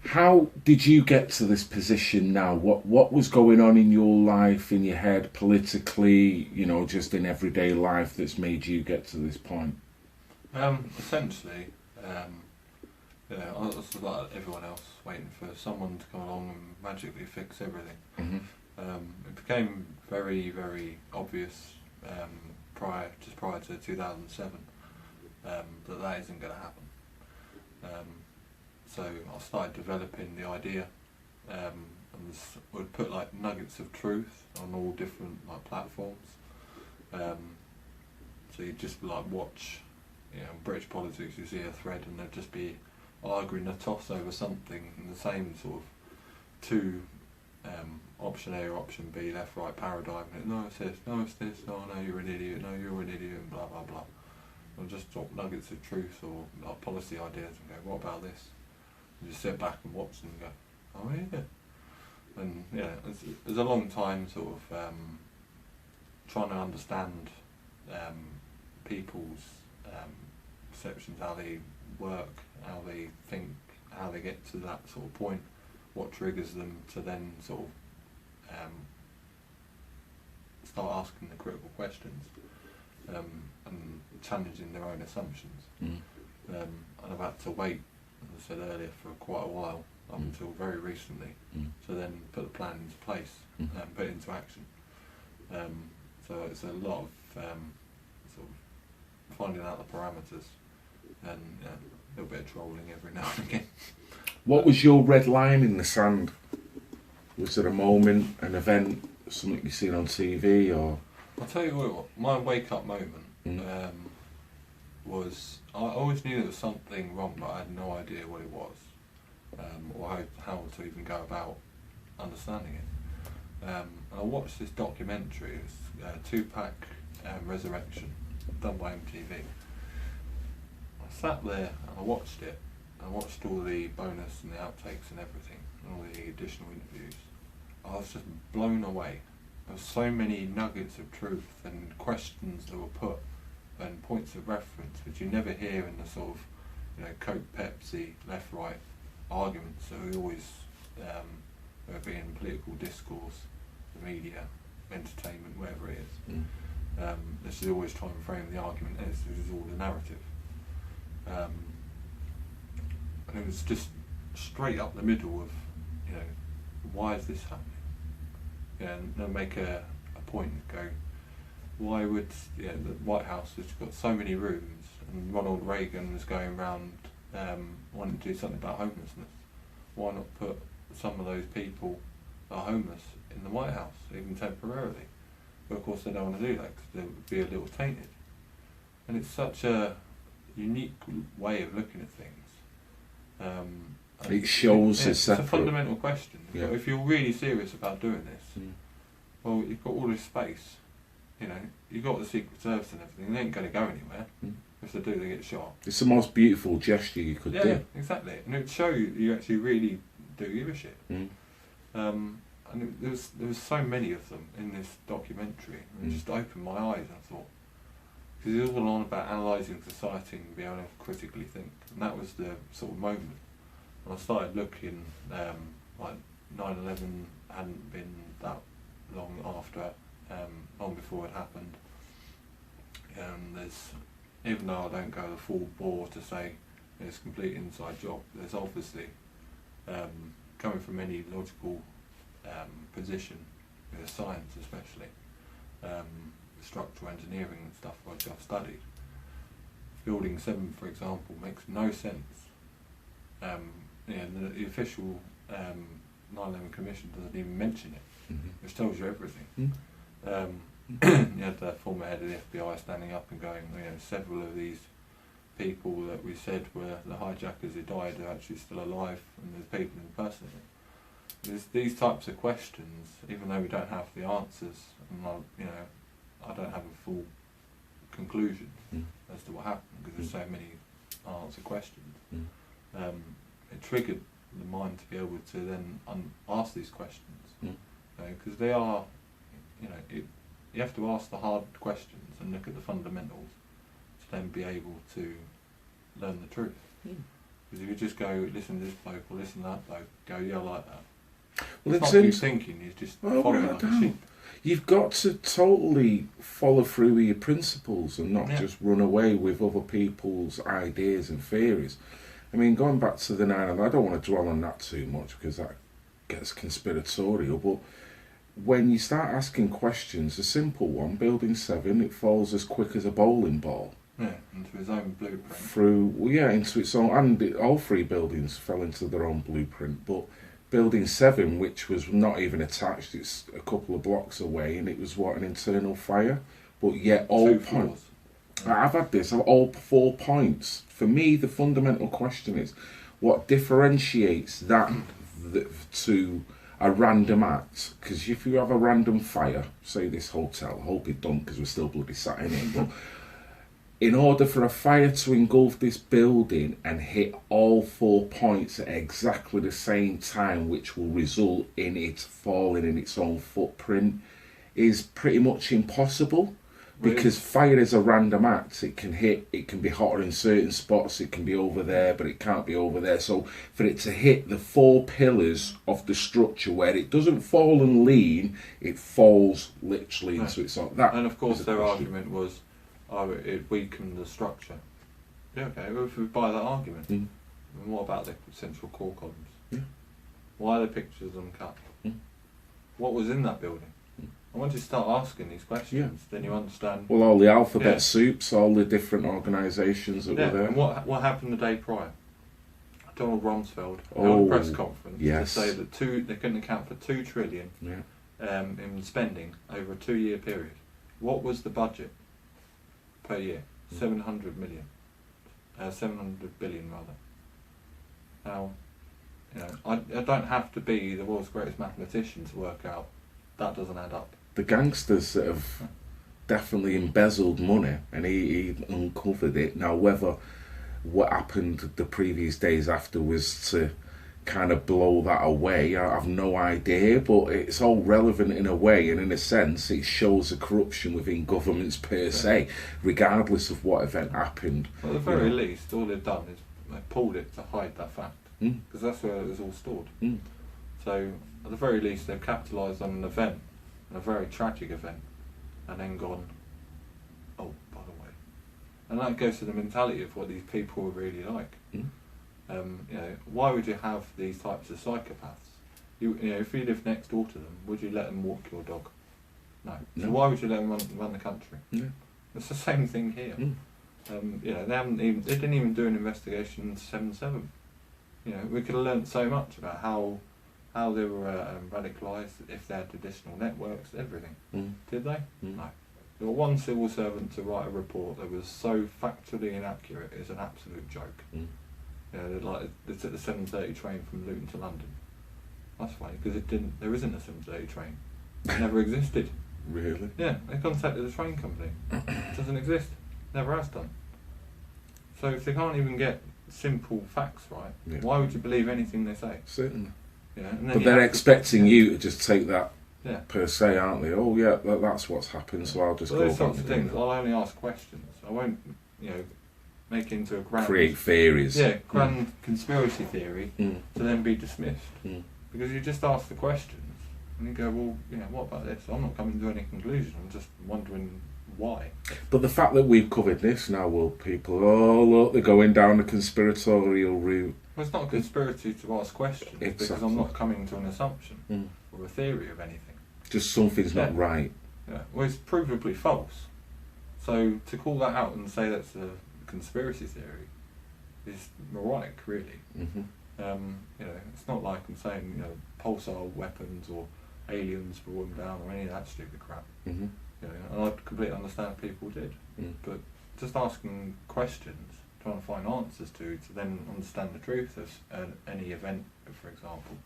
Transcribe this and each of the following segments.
How did you get to this position now? What was going on in your life, in your head, politically, just in everyday life that's made you get to this point? Essentially, I was like everyone else, waiting for someone to come along and magically fix everything. Mm-hmm. It became very, very obvious prior to 2007 that isn't going to happen. So I started developing the idea, and would put like nuggets of truth on all different like platforms. So you just like watch, British politics. You see a thread, and there'd just be arguing a toss over something, in the same sort of two option A or option B, left right paradigm. No, it's this. No, it's this. Oh no, you're an idiot. No, you're an idiot. And blah blah blah. I'll just drop nuggets of truth or like policy ideas and go, what about this? And just sit back and watch and go, oh yeah. And yeah, it's a long time sort of trying to understand people's perceptions, how they work, how they think, how they get to that sort of point, what triggers them to then sort of start asking the critical questions and challenging their own assumptions. And I've had to wait, as I said earlier, for quite a while, up until very recently, to then put the plan into place and put it into action. So it's a lot of sort of finding out the parameters and a little bit of trolling every now and again. What was your red line in the sand? Was it a moment, an event, something you've seen on TV, or? I'll tell you what, my wake-up moment was, I always knew there was something wrong, but I had no idea what it was, or how to even go about understanding it. I watched this documentary, it was Tupac Resurrection, done by MTV. I sat there and I watched it. I watched all the bonus and the outtakes and everything, and all the additional interviews. I was just blown away. There were so many nuggets of truth and questions that were put and points of reference which you never hear in the sort of, Coke, Pepsi, left-right arguments that we always, whether it be in political discourse, the media, entertainment, whatever it is. This is always trying to frame the argument as this is all the narrative. And it was just straight up the middle of, why is this happening? And they'll make a point and go, why would the White House has got so many rooms, and Ronald Reagan was going around wanting to do something about homelessness? Why not put some of those people that are homeless in the White House, even temporarily? But of course they don't want to do that because they would be a little tainted. And it's such a unique way of looking at things. It shows it's separate. a fundamental question. Yeah. If you're really serious about doing this, well, you've got all this space. You've got the Secret Service and everything. They ain't going to go anywhere. If they do, they get shot. It's the most beautiful gesture you could do. Yeah, exactly. And it would show you actually really do give a shit. And there was so many of them in this documentary. It just opened my eyes, and I thought, because it was all on about analysing society and being able to critically think, and that was the sort of moment. And I started looking, like 9/11 hadn't been that long after, long before it happened. And there's, even though I don't go the full bore to say it's a complete inside job, there's obviously, coming from any logical position, with science especially, structural engineering and stuff which I've studied. Building 7, for example, makes no sense. The official 9/11 Commission doesn't even mention it, which tells you everything. You had the former head of the FBI standing up and going, several of these people that we said were the hijackers who died are actually still alive, and there's people impersonating. There's these types of questions, even though we don't have the answers, and I don't have a full conclusion as to what happened, because there's so many unanswered questions. It triggered the mind to be able to then ask these questions, because they are, you have to ask the hard questions and look at the fundamentals to then be able to learn the truth. Because if you just go, listen to this bloke or listen to that bloke, go, yeah, I like that. Well, It's not you thinking, you're just following like a sheep. You've got to totally follow through with your principles and not just run away with other people's ideas and theories. I mean, going back to the 9/11, I don't want to dwell on that too much because that gets conspiratorial, but when you start asking questions, a simple one, Building 7, it falls as quick as a bowling ball. Yeah, into his own blueprint. Into its own, and all three buildings fell into their own blueprint, but Building 7, which was not even attached, it's a couple of blocks away, and it was an internal fire, but yet all points. I've had this, all 4 points. For me, the fundamental question is, what differentiates that to a random act? Because if you have a random fire, say this hotel, I hope it don't because we're still bloody sat in it, but in order for a fire to engulf this building and hit all 4 points at exactly the same time, which will result in it falling in its own footprint, is pretty much impossible. Because fire is a random act. It can be hotter in certain spots, it can be over there, but it can't be over there. So for it to hit the 4 pillars of the structure where it doesn't fall and lean, it falls literally into its own. And of course their argument was, it weakened the structure. Yeah, okay, well, if we buy that argument, then what about the central core columns? Yeah. Why are the pictures uncut? What was in that building? And once you start asking these questions, then you understand. Well, all the alphabet soups, all the different organisations that were there. And what happened the day prior? Donald Rumsfeld held a press conference to say that they couldn't account for $2 trillion in spending over a 2-year period. What was the budget per year? 700 billion rather. Now, I don't have to be the world's greatest mathematician to work out that doesn't add up. The gangsters that have definitely embezzled money, and he uncovered it. Now, whether what happened the previous days after was to kind of blow that away, I have no idea, but it's all relevant in a way, and in a sense it shows the corruption within governments per se, regardless of what event happened. Well, at the very least, all they've done is they pulled it to hide that fact, because that's where it was all stored. So at the very least they've capitalised on an event, a very tragic event, and then gone, oh, by the way. And that goes to the mentality of what these people are really like. Why would you have these types of psychopaths? If you lived next door to them, would you let them walk your dog? No. So why would you let them run the country? It's the same thing here. They didn't even do an investigation into 7/7. We could have learnt so much about how they were radicalised, if they had additional networks, everything. Did they? No. There were one civil servant to write a report that was so factually inaccurate, it's an absolute joke. They took the 7:30 train from Luton to London. That's funny, because there isn't a 7:30 train. It never existed. Really? Yeah, they contacted the train company. It doesn't exist. Never has done. So if they can't even get simple facts right, why would you believe anything they say? Certainly. But they're expecting you to just take that per se, aren't they? Oh yeah, that's what's happened, so I'll just go. Those sorts of things. I'll only ask questions. I won't, make into a grand create theories. Grand conspiracy theory to then be dismissed because you just ask the questions and you go, well, what about this? I'm not coming to any conclusion. I'm just wondering why. But the fact that we've covered this now, people, oh look, they're going down the conspiratorial route. Well, it's not a conspiracy to ask questions because I'm not coming to an assumption or a theory of anything. Just something's not right. Well, it's provably false. So to call that out and say that's a conspiracy theory is moronic, really. It's not like I'm saying pulsar weapons or aliens brought them down or any of that stupid crap. And I completely understand people did, but just asking questions, trying to find answers to then understand the truth of any event, for example,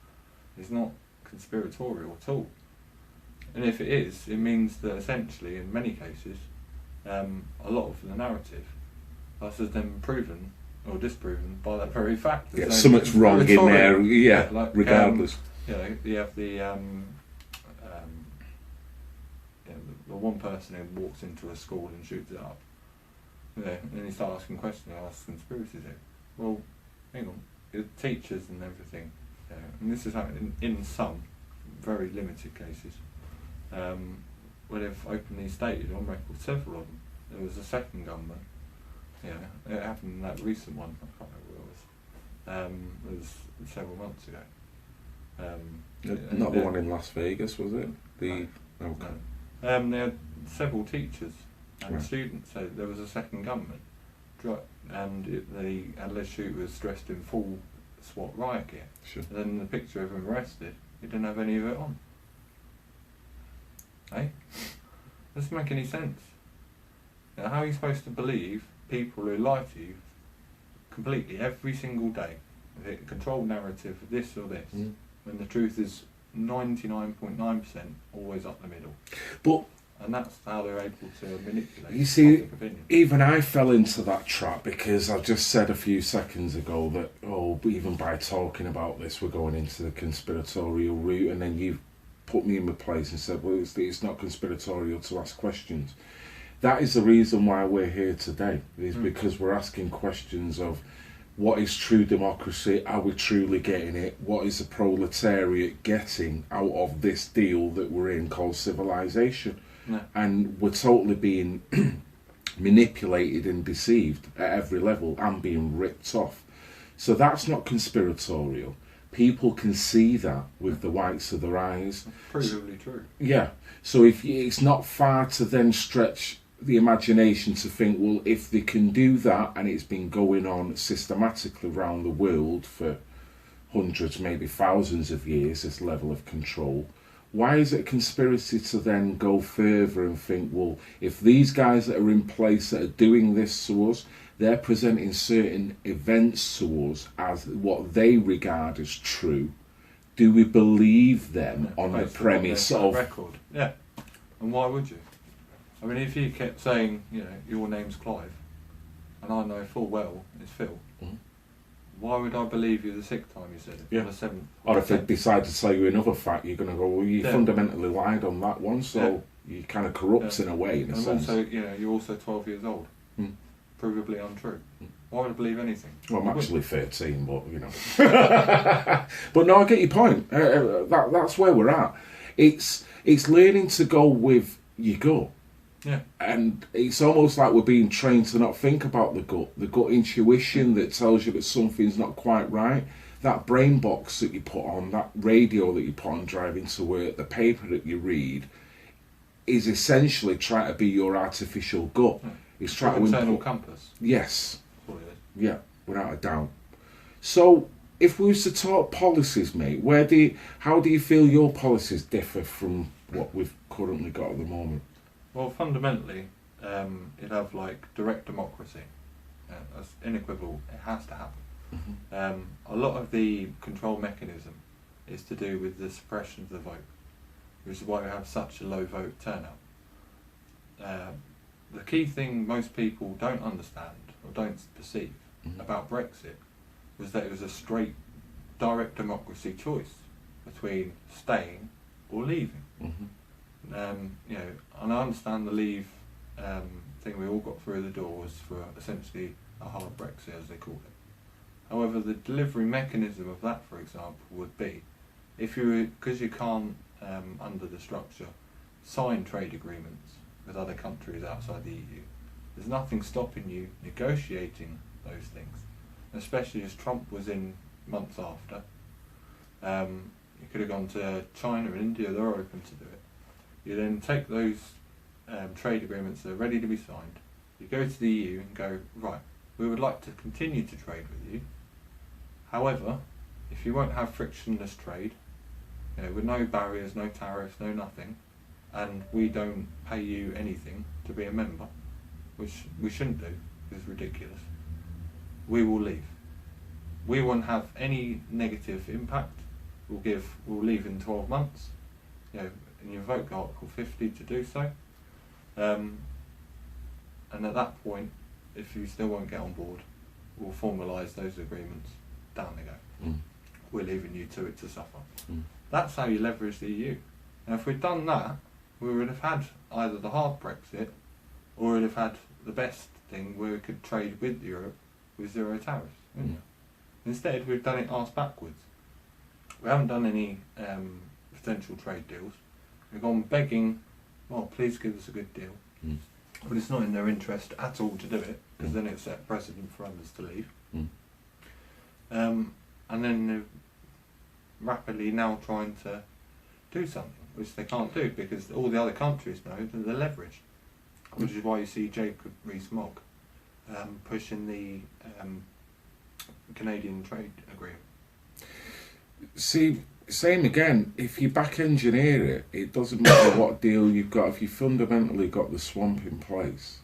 is not conspiratorial at all. And if it is, it means that essentially, in many cases, a lot of the narrative has then proven or disproven by that very fact. Something's wrong in there, regardless. You have the one person who walks into a school and shoots it up. And then you start asking questions, conspiracy theory. Well, hang on, the teachers and everything, and this is happening in some very limited cases, where they've openly stated on record, several of them, there was a second gunman. It happened in that recent one, I can't remember what it was. It was several months ago. Not the one in Las Vegas, was it? No. Okay. No. They had several teachers and Right. students said there was a second gunman, and the alleged shooter was dressed in full SWAT riot gear. Sure. And then the picture of him arrested, he didn't have any of it on. Hey? Doesn't make any sense. Now, how are you supposed to believe people who lie to you completely every single day, with a controlled narrative of this or this, when the truth is 99.9% always up the middle? But And that's how they're able to manipulate you see, public opinion. even I fell into that trap because I just said a few seconds ago that, even by talking about this, we're going into the conspiratorial route, and then you put me in my place and said, well, it's not conspiratorial to ask questions. That is the reason why we're here today, is because we're asking questions of what is true democracy, are we truly getting it, what is the proletariat getting out of this deal that we're in called civilization. No. And we're totally being manipulated and deceived at every level and being ripped off. So that's not conspiratorial. People can see that with the whites of their eyes. Provably true. Yeah. So it's not far to then stretch the imagination to think, well, if they can do that, and it's been going on systematically around the world for hundreds, maybe thousands of years, this level of control, why is it a conspiracy to then go further and think, well, if these guys that are in place that are doing this to us, they're presenting certain events to us as what they regard as true, do we believe them on the premise of... record? Yeah. And why would you? I mean, if you kept saying, your name's Clive, and I know full well it's Phil, why would I believe you the sixth time you said it? Yeah. Or the seventh? Or if they decide to tell you another fact, you're going to go, well, you fundamentally lied on that one, so you kind of corrupt in a way, in a sense. Also, you're also 12 years old. Provably untrue. Why would I believe anything? Well, I'm actually 13, but, But no, I get your point. That's where we're at. It's learning to go with your gut. Yeah. And it's almost like we're being trained to not think about the gut intuition that tells you that something's not quite right. That brain box that you put on, that radio that you put on driving to work, the paper that you read, is essentially trying to be your artificial gut. It's trying to internal compass. Yes. That's what it is. Yeah, without a doubt. So, if we was to talk policies, mate, how do you feel your policies differ from what we've currently got at the moment? Well, fundamentally, you'd have direct democracy. That's unequivocal. It has to happen. A lot of the control mechanism is to do with the suppression of the vote, which is why we have such a low vote turnout. The key thing most people don't understand or don't perceive about Brexit was that it was a straight, direct democracy choice between staying or leaving. And I understand the leave thing we all got through the door was for essentially a hard Brexit, as they call it. However, the delivery mechanism of that, for example, would be because you can't, under the structure, sign trade agreements with other countries outside the EU, there's nothing stopping you negotiating those things, especially as Trump was in months after. You could have gone to China and India, they're open to do it. You then take those trade agreements that are ready to be signed, you go to the EU and go, right, we would like to continue to trade with you. However, if you won't have frictionless trade, with no barriers, no tariffs, no nothing, and we don't pay you anything to be a member, which we shouldn't do, because it's ridiculous, we will leave. We won't have any negative impact. We'll leave in 12 months. And you invoke Article 50 to do so. And at that point, if you still won't get on board, we'll formalise those agreements. Down they go. We're leaving you to it to suffer. That's how you leverage the EU. Now, if we'd done that, we would have had either the hard Brexit, or we'd have had the best thing where we could trade with Europe with zero tariffs. Instead, we've done it arse backwards. We haven't done any potential trade deals. We've gone begging, well, please give us a good deal. Mm. But it's not in their interest at all to do it, because then it set precedent for others to leave. Mm. And then they're rapidly now trying to do something, which they can't do because all the other countries know that they're leveraged. Which is why you see Jacob Rees-Mogg pushing the Canadian trade agreement. See, same again, if you back engineer it, it doesn't matter what deal you've got. If you fundamentally got the swamp in place,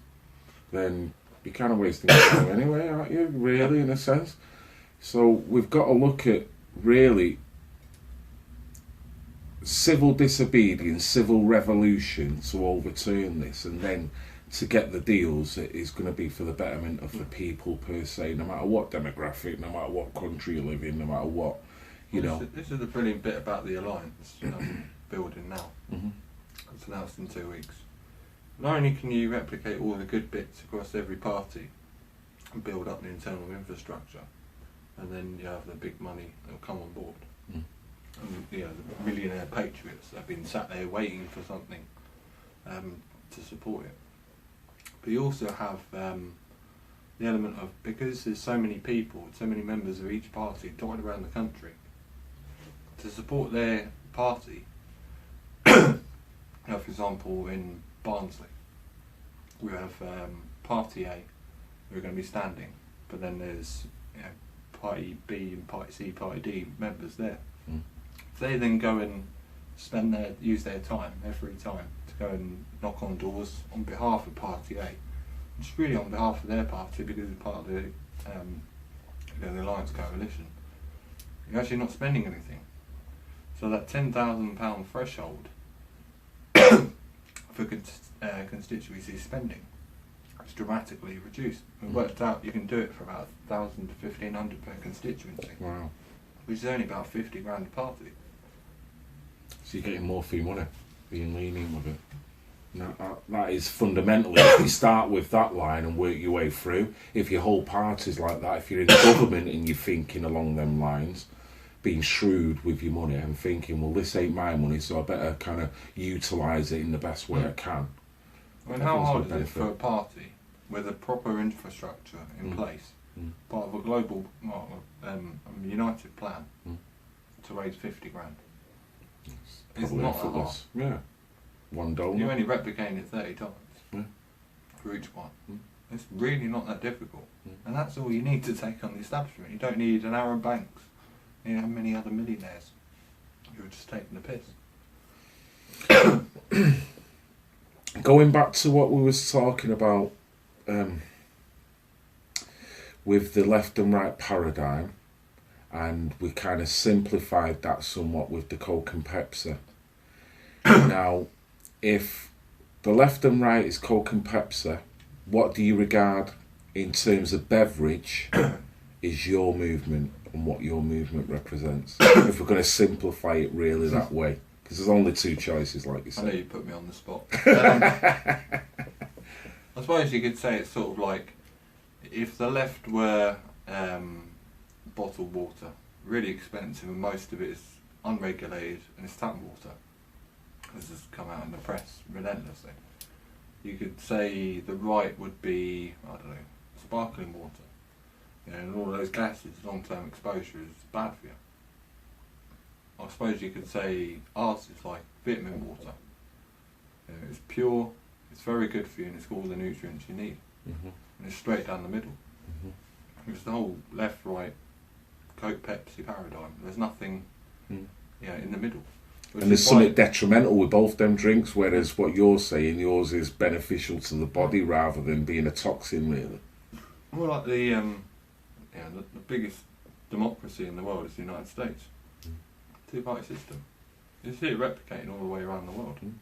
then you're kind of wasting time anyway, aren't you? Really, in a sense. So we've got to look at really civil disobedience, civil revolution to overturn this, and then to get the deals that is going to be for the betterment of the people per se, no matter what demographic, no matter what country you live in, no matter what, you know. This is the brilliant bit about the alliance building now. Mm-hmm. It's announced in 2 weeks. Not only can you replicate all the good bits across every party and build up the internal infrastructure, and then you have the big money that will come on board. Mm. And, you know, the millionaire patriots that have been sat there waiting for something to support it. But you also have the element of, because there's so many people, so many members of each party dotted around the country, to support their party. You know, for example, in Barnsley, we have Party A who are going to be standing, but then there's, you know, Party B and Party C, Party D members there. Mm. If they then go and use their time, their free time, to go and knock on doors on behalf of Party A, which is really on behalf of their party because it's part of the, the Alliance Coalition, you're actually not spending anything. So that £10,000 threshold for constituency spending is dramatically reduced. We've worked out you can do it for about 1,000 to 1,500 per constituency. Wow. Which is only about 50 grand a party. So you're getting more for your money, being lenient with it. Now, that is fundamentally, if you start with that line and work your way through, if your whole party's like that, if you're in government and you're thinking along them lines, being shrewd with your money and thinking, well, this ain't my money, so I better kind of utilise it in the best way I can. I mean, how hard is it for a party with a proper infrastructure in place, part of a global, united plan, to raise 50 grand? It's not that hard. Yeah. One donor. You're only replicating it 30 times for each one. It's really not that difficult. And that's all you need to take on the establishment. You don't need an Aaron Banks. You know, many other millionaires who are just taking the piss. Going back to what we was talking about with the left and right paradigm, and we kind of simplified that somewhat with the Coke and Pepsi. Now, if the left and right is Coke and Pepsi, what do you regard in terms of beverage is your movement and what your movement represents? If we're going to simplify it really that way, because there's only two choices, like you said. I know you put me on the spot. I suppose you could say it's sort of like if the left were bottled water, really expensive, and most of it is unregulated and it's tap water. This has come out in the press relentlessly. You could say the right would be, I don't know, sparkling water. You know, and all those gases, long-term exposure is bad for you. I suppose you could say ours is like vitamin water. You know, it's pure, it's very good for you, and it's got all the nutrients you need. And it's straight down the middle. It's the whole left-right Coke Pepsi paradigm. There's nothing in the middle. And there's something detrimental with both them drinks, whereas what you're saying, yours is beneficial to the body rather than being a toxin, really. Well, like the biggest democracy in the world is the United States. Two-party system. You see it replicating all the way around the world. And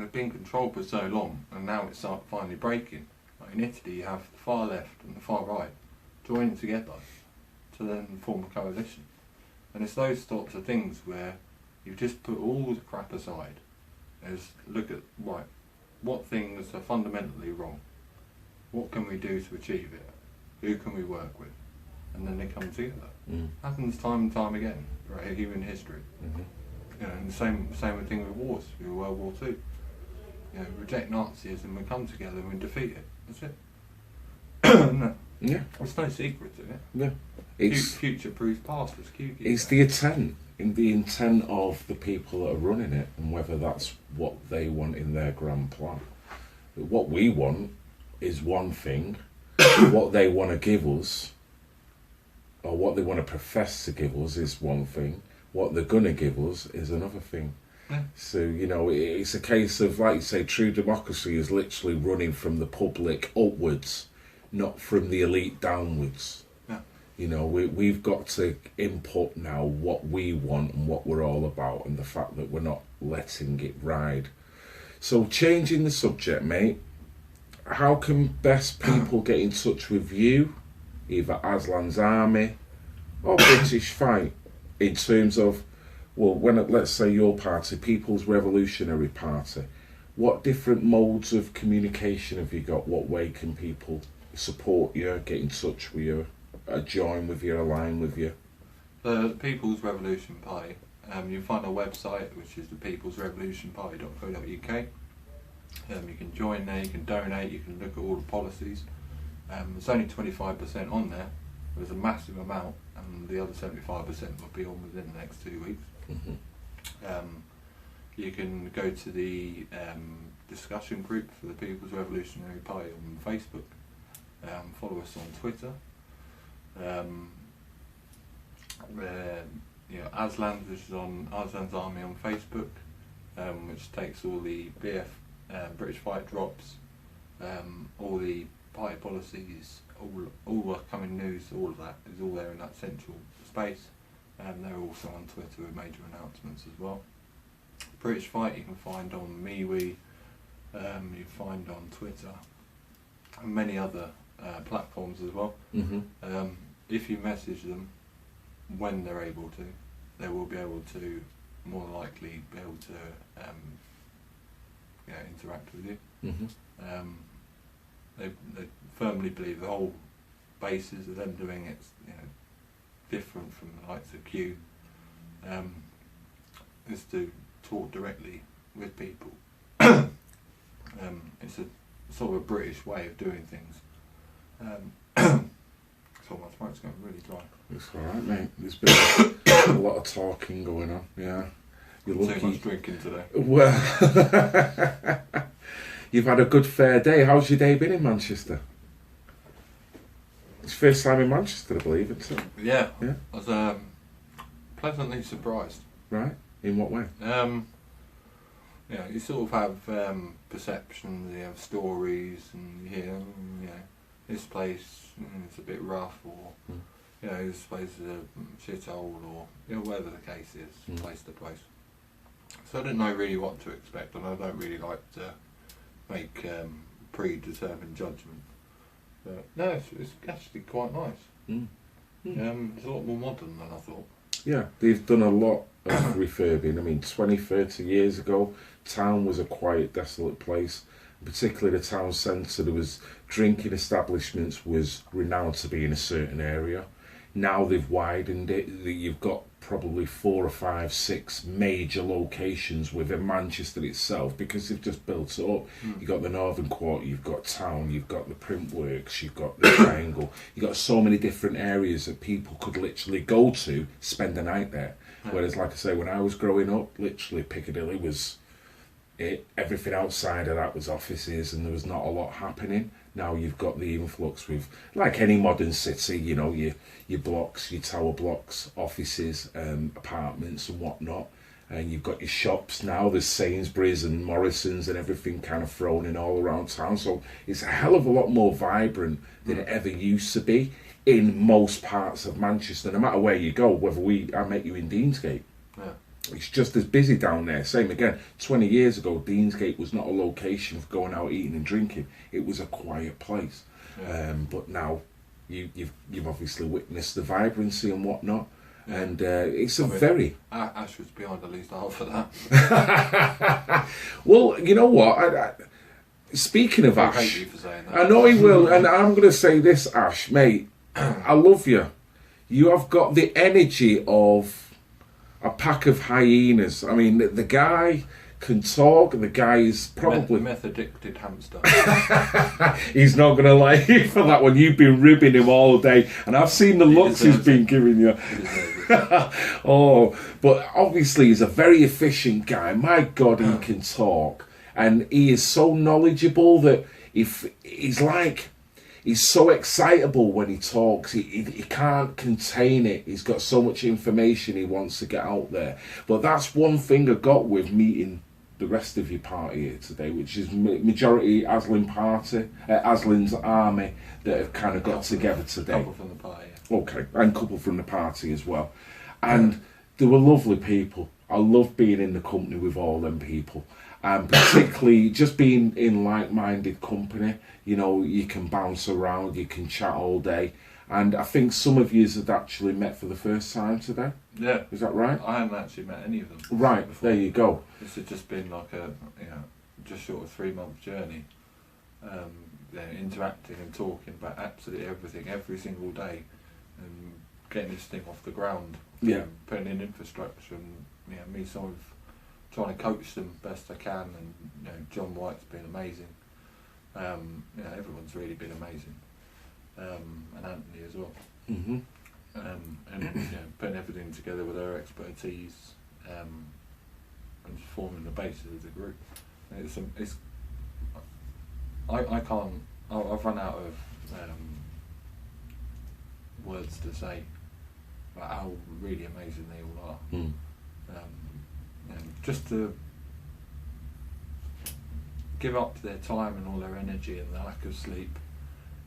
it's been controlled for so long, and now it's finally breaking. Like in Italy, you have the far left and the far right joining together to then form a coalition. And it's those sorts of things where you just put all the crap aside and just look at, right, what things are fundamentally wrong? What can we do to achieve it? Who can we work with? and then they come together. Mm. Happens time and time again throughout human history. Mm-hmm. You know, and the same thing with wars. With World War II. You know, reject Nazism and come together and defeat it. That's it. No. Yeah. There's no secret to it. Yeah. It's Future-proof past is cute. it's the intent of the people that are running it, and whether that's what they want in their grand plan. What we want is one thing. What they want to give us, or what they want to profess to give us, is one thing. What they're going to give us is another thing. Yeah. So, you know, it's a case of, like you say, true democracy is literally running from the public upwards, not from the elite downwards. Yeah. You know, we've got to input now what we want and what we're all about, and the fact that we're not letting it ride. So, changing the subject, mate, how can best people get in touch with you, either Aslan's Army or British Fight, in terms of, well, let's say your party, People's Revolutionary Party, what different modes of communication have you got? What way can people support you, get in touch with you, join with you, align with you? The People's Revolution Party. You find our website, which is thepeoplesrevolutionparty.co.uk. You can join there, you can donate, you can look at all the policies. There's only 25% on there. There's a massive amount, and the other 75% will be on within the next 2 weeks. Mm-hmm. You can go to the discussion group for the People's Revolutionary Party on Facebook. Follow us on Twitter. Aslan's, which is on Aslan's Army on Facebook, which takes all the British Fight drops, all the party policies, all upcoming news, all of that is all there in that central space. They're also on Twitter with major announcements as well. British Fight you can find on MeWe, you find on Twitter, and many other platforms as well. Mm-hmm. If you message them when they're able to, they will be able to, more than likely, be able to interact with you. Mm-hmm. They firmly believe the whole basis of them doing it's different from the likes of Q, is to talk directly with people. It's a sort of a British way of doing things. So my throat's going really dry. It's alright, mate. There's been a lot of talking going on, yeah. You're lucky. Too much drinking today. Well, you've had a good fair day. How's your day been in Manchester? It's your first time in Manchester, I believe, isn't it? Yeah. Yeah. I was pleasantly surprised. Right? In what way? You sort of have perceptions, you have stories, and you hear, this place it's a bit rough, or this place is a shithole, or whatever the case is, place to place. So I didn't know really what to expect, and I don't really like to make predetermined judgment. But no, it's actually quite nice. Mm. It's a lot more modern than I thought. Yeah, they've done a lot of refurbing. I mean, 20, 30 years ago, town was a quiet, desolate place. Particularly the town centre, there was drinking establishments was renowned to be in a certain area. Now they've widened it. You've got probably 4 or 5, 6 major locations within Manchester itself, because they've just built it up. You've got the Northern Quarter, you've got Town, you've got the Printworks, you've got the Triangle. You've got so many different areas that people could literally go to, spend the night there. Whereas, like I say, when I was growing up, literally Piccadilly was it. Everything outside of that was offices, and there was not a lot happening. Now you've got the influx with, like any modern city, your blocks, your tower blocks, offices, apartments and whatnot. And you've got your shops now, there's Sainsbury's and Morrison's and everything kind of thrown in all around town. So it's a hell of a lot more vibrant than it ever used to be in most parts of Manchester, no matter where you go, whether I met you in Deansgate. Yeah. It's just as busy down there. Same again, 20 years ago, Deansgate was not a location for going out eating and drinking. It was a quiet place. Yeah. But now you've obviously witnessed the vibrancy and whatnot. Yeah. And it's very... Ash was behind at least half of that. Well, you know what? Speaking of Ash... I hate you for saying that. I know he will, and I'm going to say this, Ash, mate, I love you. You have got the energy of a pack of hyenas. I mean, the guy can talk. The guy is probably meth-addicted hamster. He's not going to like you for that one. You've been ribbing him all day, and I've seen the looks he's been giving you. Oh, but obviously he's a very efficient guy. My God, he can talk, and he is so knowledgeable that if he's so excitable when he talks. He can't contain it. He's got so much information he wants to get out there. But that's one thing I got with meeting the rest of your party here today, which is majority Aslin's army that have kind of got together today. Couple from the party. Okay, and a couple from the party as well. And they were lovely people. I love being in the company with all them people. And particularly just being in like-minded company. You know, you can bounce around, you can chat all day. And I think some of you had actually met for the first time today. Yeah. Is that right? I haven't actually met any of them. Right, before. There you go. This has just been like a, just short of 3-month journey. Interacting and talking about absolutely everything every single day, and getting this thing off the ground. Yeah. Putting in infrastructure, and me sort of trying to coach them best I can, and John White's been amazing. Everyone's really been amazing, and Anthony as well. Mm-hmm. And putting everything together with their expertise, and just forming the basis of the group. I can't. I've run out of words to say about how really amazing they all are. Mm. Just to give up their time and all their energy and the lack of sleep,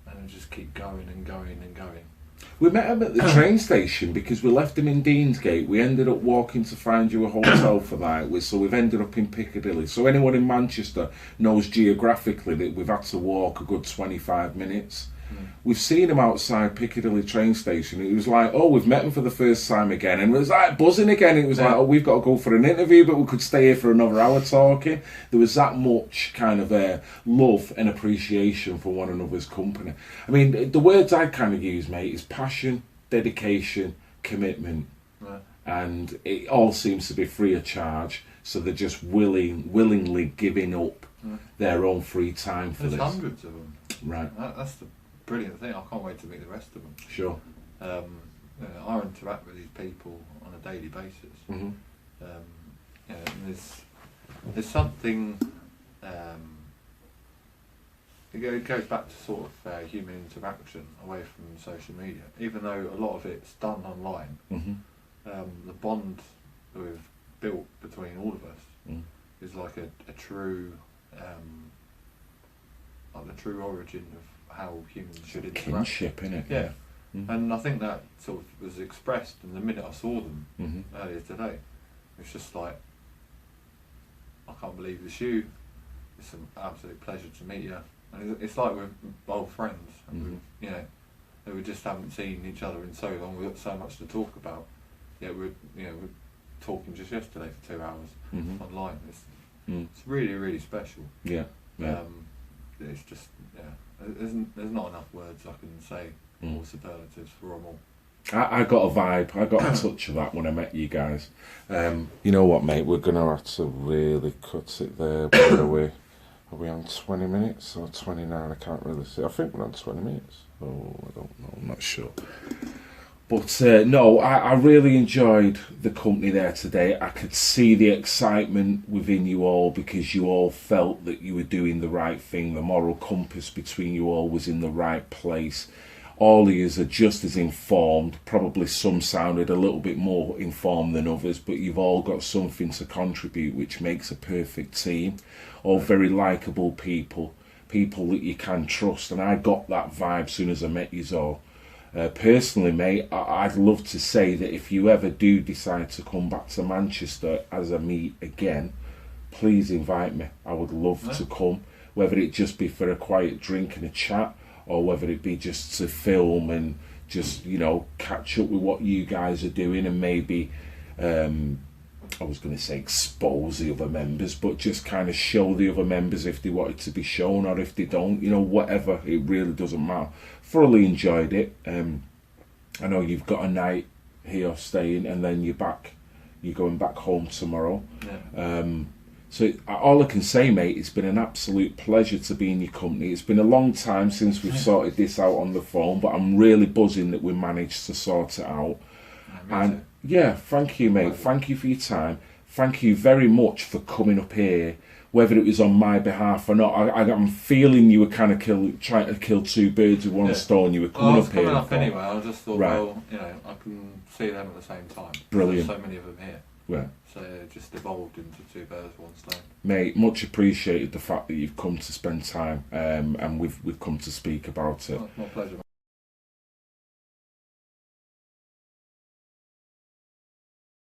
and just keep going and going and going. We met him at the train station because we left him in Deansgate. We ended up walking to find you a hotel for that, so we've ended up in Piccadilly. So anyone in Manchester knows geographically that we've had to walk a good 25 minutes. We've seen him outside Piccadilly train station. It was like, oh, we've met him for the first time again. And it was like buzzing again. It was like, oh, we've got to go for an interview, but we could stay here for another hour talking. There was that much kind of love and appreciation for one another's company. I mean, the words I kind of use, mate, is passion, dedication, commitment. Right. And it all seems to be free of charge. So they're just willingly giving up their own free time for There's this. hundreds of them. Right. That's the brilliant thing. I can't wait to meet the rest of them. Sure. I interact with these people on a daily basis. Mm-hmm. And there's something. It goes back to sort of human interaction away from social media. Even though a lot of it's done online, the bond that we've built between all of us is like a true. Like the true origin of how humans should interact. Kinship, innit? Yeah. And I think that sort of was expressed in the minute I saw them earlier today. It's just like, I can't believe it's you. It's an absolute pleasure to meet you. And it's like we're old friends. And we just haven't seen each other in so long. We've got so much to talk about. Yeah, we're talking just yesterday for 2 hours online. It's really, really special. Yeah. It's just, there's not enough words I can say, or superlatives for them all. I got a vibe, I got a touch of that when I met you guys. You know what, mate, we're going to have to really cut it there. Where are we? Are we on 20 minutes or 29? I can't really see. I think we're on 20 minutes. Oh, I don't know, I'm not sure. But no, I really enjoyed the company there today. I could see the excitement within you all because you all felt that you were doing the right thing. The moral compass between you all was in the right place. All of you are just as informed. Probably some sounded a little bit more informed than others, but you've all got something to contribute, which makes a perfect team. All very likeable people that you can trust. And I got that vibe as soon as I met you all. Personally, mate, I'd love to say that if you ever do decide to come back to Manchester as a meet again, please invite me. I would love to come, whether it just be for a quiet drink and a chat, or whether it be just to film and just, catch up with what you guys are doing and maybe, I was going to say expose the other members, but just kind of show the other members if they wanted to be shown, or if they don't, whatever, it really doesn't matter. Thoroughly enjoyed it. I know you've got a night here staying, and then you're going back home tomorrow. Yeah. So all I can say, mate, it's been an absolute pleasure to be in your company. It's been a long time since we've sorted this out on the phone, but I'm really buzzing that we managed to sort it out. And yeah, thank you, mate. Thank you for your time. Thank you very much for coming up here, whether it was on my behalf or not. I'm feeling you were kind of trying to kill two birds with one stone. You were coming up here. I was coming up anyway. I just thought, well, I can see them at the same time. Brilliant. There's so many of them here. Right. So it just evolved into two birds with one stone. Mate, much appreciated the fact that you've come to spend time and we've come to speak about it. Oh, it's my pleasure.